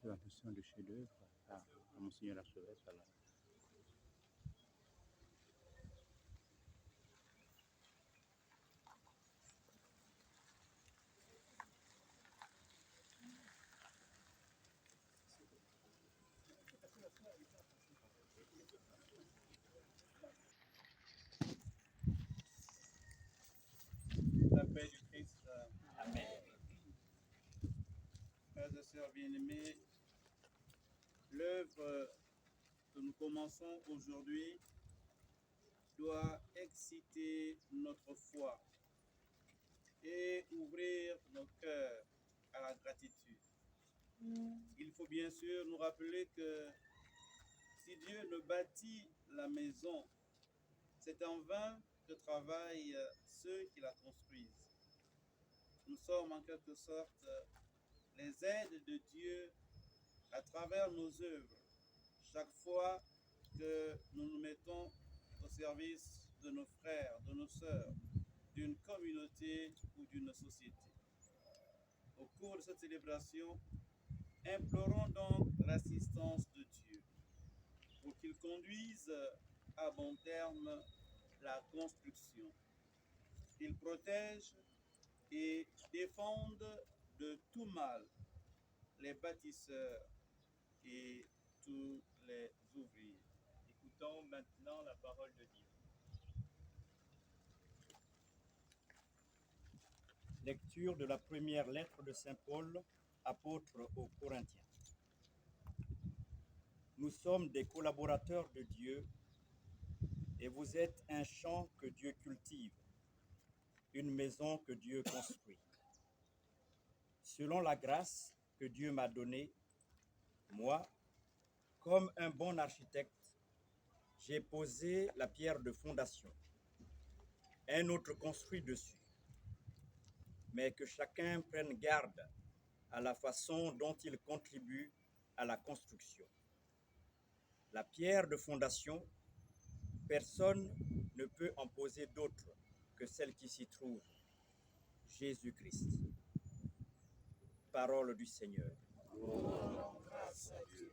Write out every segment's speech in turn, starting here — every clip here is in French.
Présentation de chef-d'œuvre à Monseigneur l'archevêque. La paix du Christ. Amen. Frères et sœurs bien-aimés, l'œuvre que nous commençons aujourd'hui doit exciter notre foi et ouvrir nos cœurs à la gratitude. Il faut bien sûr nous rappeler que si Dieu ne bâtit la maison, c'est en vain que travaillent ceux qui la construisent. Nous sommes en quelque sorte les aides de Dieu à travers nos œuvres, chaque fois que nous nous mettons au service de nos frères, de nos sœurs, d'une communauté ou d'une société. Au cours de cette célébration, implorons donc l'assistance de Dieu pour qu'il conduise à bon terme la construction. Il protège et défende de tout mal les bâtisseurs et tous les ouvriers. Écoutons maintenant la parole de Dieu. Lecture de la première lettre de Saint Paul, apôtre aux Corinthiens. Nous sommes des collaborateurs de Dieu et vous êtes un champ que Dieu cultive, une maison que Dieu construit. Selon la grâce que Dieu m'a donnée, moi, comme un bon architecte, j'ai posé la pierre de fondation. Un autre construit dessus. Mais que chacun prenne garde à la façon dont il contribue à la construction. La pierre de fondation, personne ne peut en poser d'autre que celle qui s'y trouve, Jésus-Christ. Parole du Seigneur. Grâce à Dieu.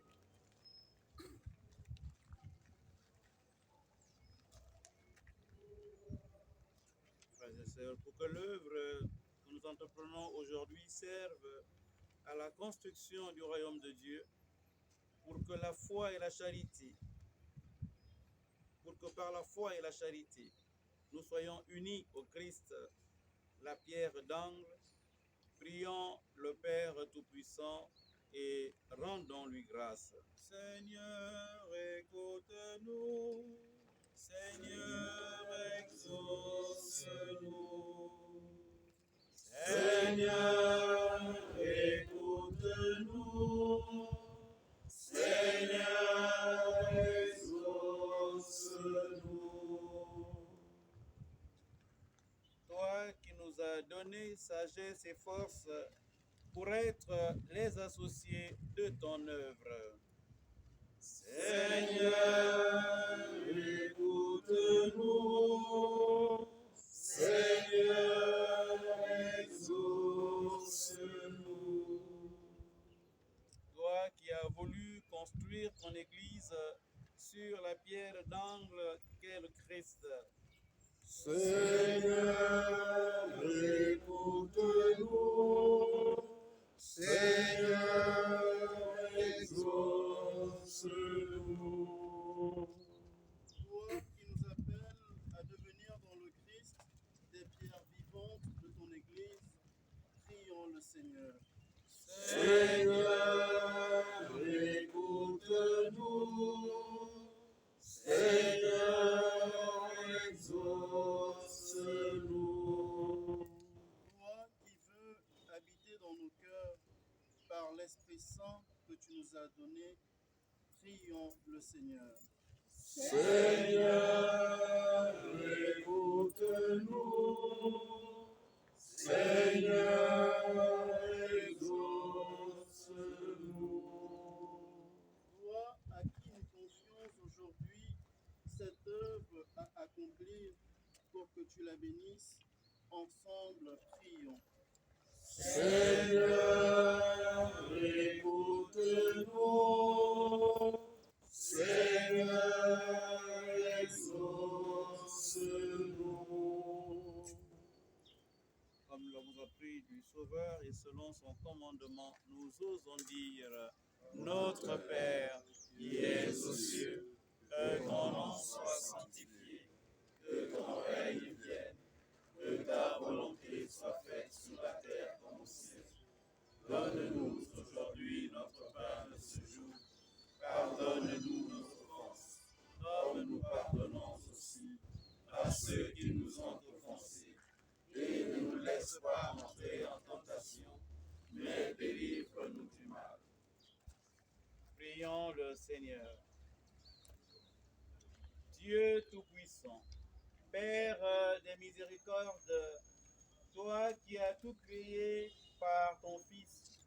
Frères et sœurs, pour que l'œuvre que nous entreprenons aujourd'hui serve à la construction du royaume de Dieu, pour que la foi et la charité, pour que par la foi et la charité, nous soyons unis au Christ, la pierre d'angle, prions le Père Tout-Puissant et rendons-lui grâce. Seigneur, écoute-nous. Seigneur, exauce-nous. Seigneur, écoute-nous. Seigneur, exauce-nous. Toi qui nous as donné sagesse et force pour être les associés de ton œuvre. Seigneur, écoute-nous. Seigneur, exauce-nous. Toi qui as voulu construire ton Église sur la pierre d'angle qu'est le Christ. Seigneur, écoute-nous. Seigneur, exauce-nous. Toi qui nous appelles à devenir dans le Christ des pierres vivantes de ton Église, prions le Seigneur. Seigneur, écoute-nous. Seigneur, exauce-nous. Toi qui veux habiter dans nos cœurs par l'Esprit Saint que tu nous as donné, prions le Seigneur. Seigneur, écoute-nous. Seigneur, exauce-nous. Toi à qui nous confions aujourd'hui cette œuvre à accomplir pour que tu la bénisses, Seigneur, écoute-nous. Seigneur, exauce-nous. Comme nous l'avons appris du Sauveur et selon son commandement, nous osons dire: Notre Père, qui es aux cieux, que ton nom soit sanctifié, que ton règne vienne, que ta volonté soit faite sur la terre comme au ciel. Donne-nous aujourd'hui notre pain de ce jour. Pardonne-nous nos offenses, comme nous pardonnons aussi à ceux qui nous ont offensés. Et ne nous laisse pas entrer en tentation, mais délivre-nous du mal. Prions le Seigneur. Dieu Tout-Puissant, Père des miséricordes, toi qui as tout créé par ton Fils,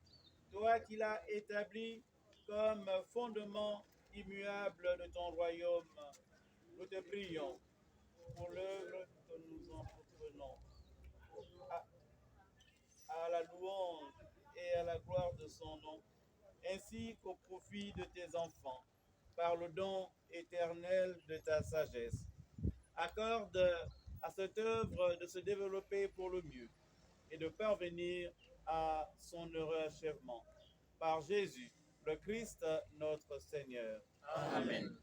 toi qui l'as établi comme fondement immuable de ton royaume, nous te prions pour l'œuvre que nous entreprenons à la louange et à la gloire de son nom, ainsi qu'au profit de tes enfants, par le don éternel de ta sagesse. Accorde à cette œuvre de se développer pour le mieux et de parvenir à son heureux achèvement. Par Jésus, le Christ, notre Seigneur. Amen.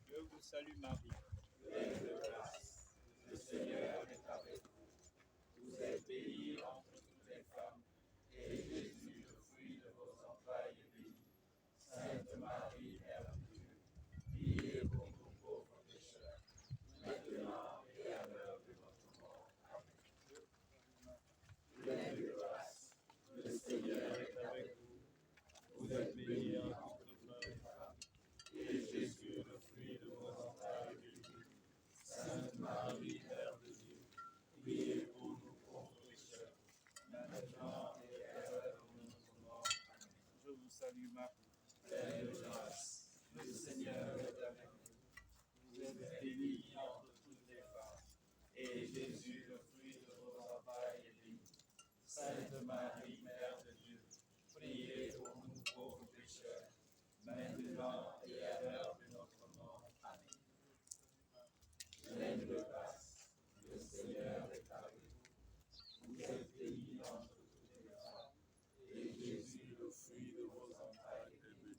Je vous salue Marie, pleine de grâce. Le Seigneur est avec vous. Vous êtes bénie entre toutes les femmes, et Jésus, le fruit de vos entrailles, est béni. Sainte Marie, Mère de Dieu, priez pour nous pauvres pécheurs, maintenant et à l'heure de notre mort. Amen. Pleine de grâce, le Seigneur est avec vous. Vous êtes bénie entre toutes les femmes, et Jésus, le fruit de vos entrailles, est béni. Sainte Marie, Mère de Dieu, priez pour nous pauvres pécheurs, maintenant et à l'heure de notre mort. Amen. Je vous salue Marie, pleine de grâce. Le Seigneur est avec vous. Vous êtes bénie entre toutes les femmes, et Jésus, le fruit de vos entrailles, est béni. Sainte Marie, Mère de Dieu, priez pour nous pauvres pécheurs, maintenant et à l'heure de notre mort. Amen. Pleine de grâce, le Seigneur est avec vous. Vous êtes bénie entre toutes les femmes, et Jésus, le fruit de vos entrailles, est béni.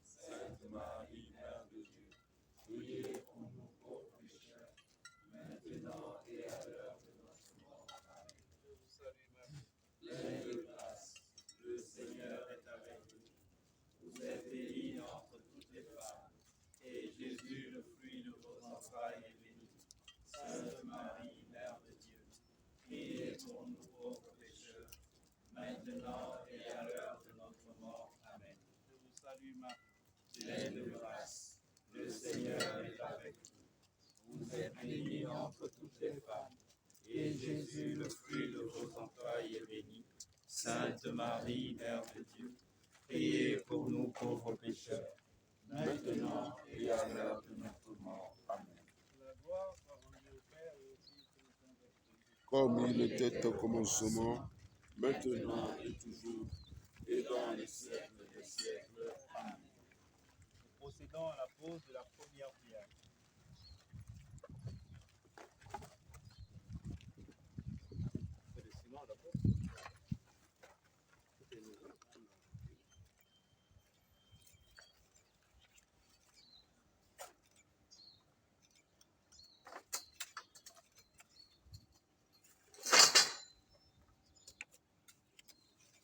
Sainte Marie, Mère de Dieu, priez pour nous pauvres pécheurs, maintenant et à l'heure de notre mort. Amen. Je vous salue Marie, pleine de grâce, le Seigneur est avec vous. Vous êtes bénie entre toutes les femmes, et Jésus, le fruit de vos entrailles, est béni. Sainte Marie, Mère de Dieu, priez pour nous pauvres pécheurs, maintenant et à l'heure de notre mort. Amen. Je vous salue Marie, pleine de grâce, le Seigneur est avec vous. Vous êtes bénie entre toutes les femmes, et Jésus, le fruit de vos entrailles, est béni. Sainte Marie, Mère de Dieu, priez pour nous pauvres pécheurs, maintenant et à l'heure de notre mort. Amen. La gloire soit rendue au Père et au Fils et au Saint-Esprit. Comme il était au commencement, maintenant et toujours, et dans les siècles des siècles. Amen. Nous procédons à la pause de la première prière. C'est le ciment d'abord. C'était nouveau.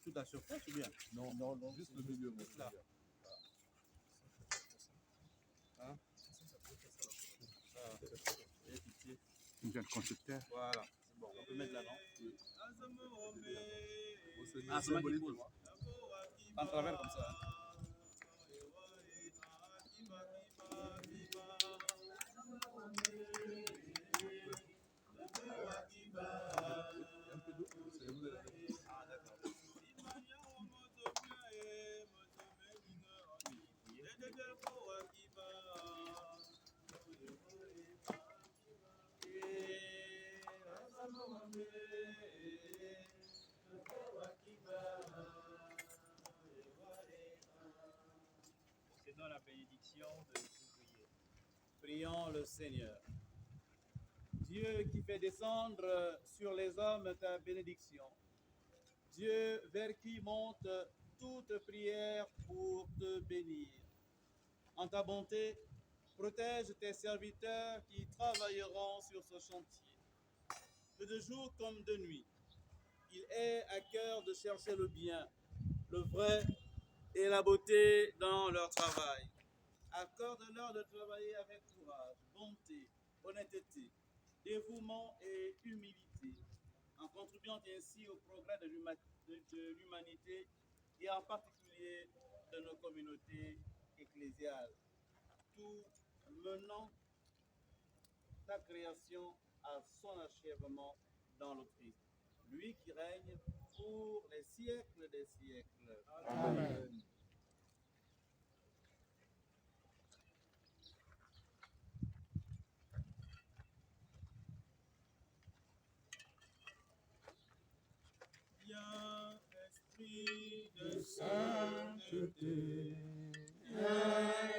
Toute la surface ou bien? Non, juste le milieu. Juste là. Hein? Et pitié. Une constructeur. Voilà, c'est bon, on peut mettre là, non? Ah, c'est moi qui pose. En travers comme ça. Prions le Seigneur. Dieu qui fait descendre sur les hommes ta bénédiction. Dieu vers qui monte toute prière pour te bénir. En ta bonté, protège tes serviteurs qui travailleront sur ce chantier. Que de jour comme de nuit, il ait à cœur de chercher le bien, le vrai et la beauté dans leur travail. Accorde-leur de travailler avec courage, bonté, honnêteté, dévouement et humilité, en contribuant ainsi au progrès de l'humanité et en particulier de nos communautés ecclésiales, tout menant ta création à son achèvement dans le Christ, lui qui règne pour les siècles des siècles. Amen. Viens, Esprit de sainteté,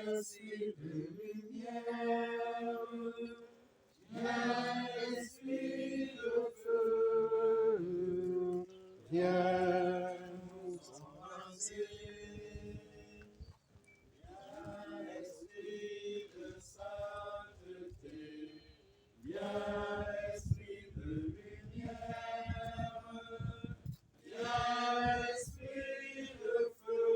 Esprit de lumière, viens, Esprit de feu, viens nous embraser. viens, Esprit de sainteté, viens, Esprit de lumière, viens, Esprit de feu,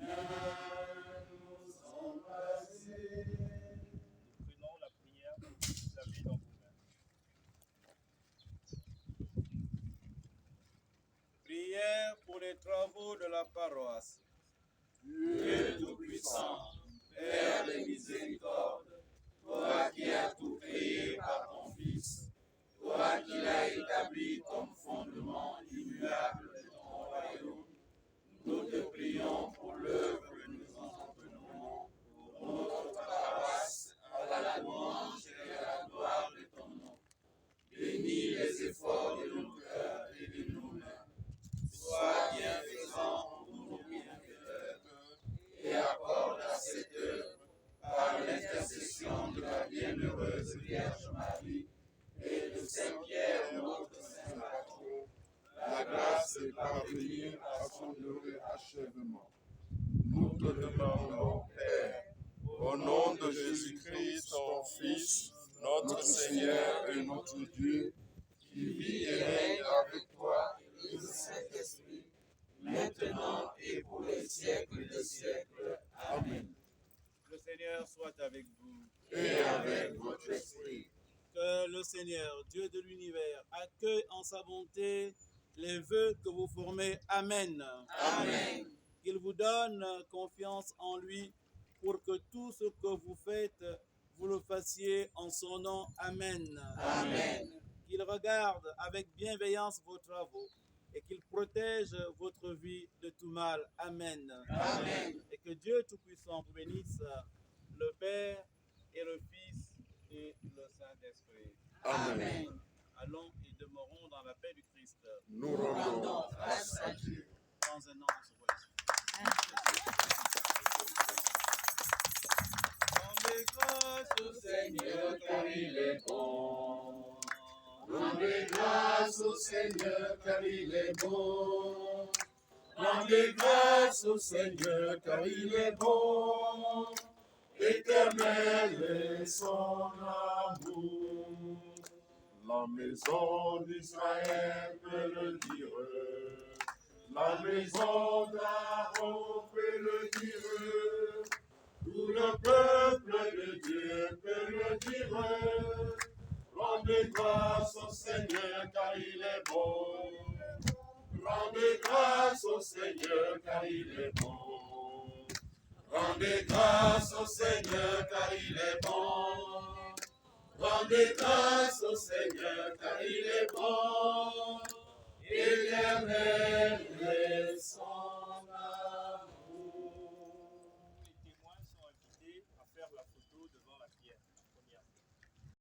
viens nous embraser. Prenons la prière pour vous avez dans vos mains. Prière pour les travaux de la paroisse. Dieu Tout-Puissant, Père des miséricordes, toi qui as tout créé par ton Fils, toi qui l'as établi comme fondement immuable de ton royaume, nous te prions pour l'œuvre que nous entreprenons, pour notre paroisse, à la louange et à la gloire de ton nom. Bénis les efforts de nos cœurs et de nos mains. Sois bienfaisant pour nos bienfaiteurs et accorde à cette œuvre, par l'intercession de la bienheureuse Vierge Marie et de Saint Pierre, notre Saint Patron, La grâce de parvenir à son heureux achèvement. Nous te demandons, Père, au nom de Jésus-Christ, ton Fils, notre Seigneur et notre Dieu, qui vit et règne avec toi et le Saint-Esprit, maintenant et pour les siècles des siècles. Amen. Le Seigneur soit avec vous. et avec votre esprit. Que le Seigneur, Dieu de l'univers, accueille en sa bonté les vœux que vous formez. Amen. Amen. Qu'il vous donne confiance en lui pour que tout ce que vous faites, vous le fassiez en son nom. Amen. Amen. Qu'il regarde avec bienveillance vos travaux et qu'il protège votre vie de tout mal. Amen. Amen. Et que Dieu Tout-Puissant vous bénisse, le Père et le Fils et le Saint-Esprit. Amen. Allons et demeurons dans la paix du Christ. Nous rendons grâce à Dieu. Dans un nom de ce voici. Rendez grâce au Seigneur car il est bon. Rendez grâce au Seigneur car il est bon. Rendez grâce au Seigneur car il est bon. Éternel est son amour. La maison d'Israël peut le dire. La maison d'Aaron peut le dire. Tout le peuple de Dieu peut le dire. Rendez grâce au Seigneur car il est bon. Rendez grâce au Seigneur car il est bon. Rendez grâce au Seigneur car il est bon. Rendez grâce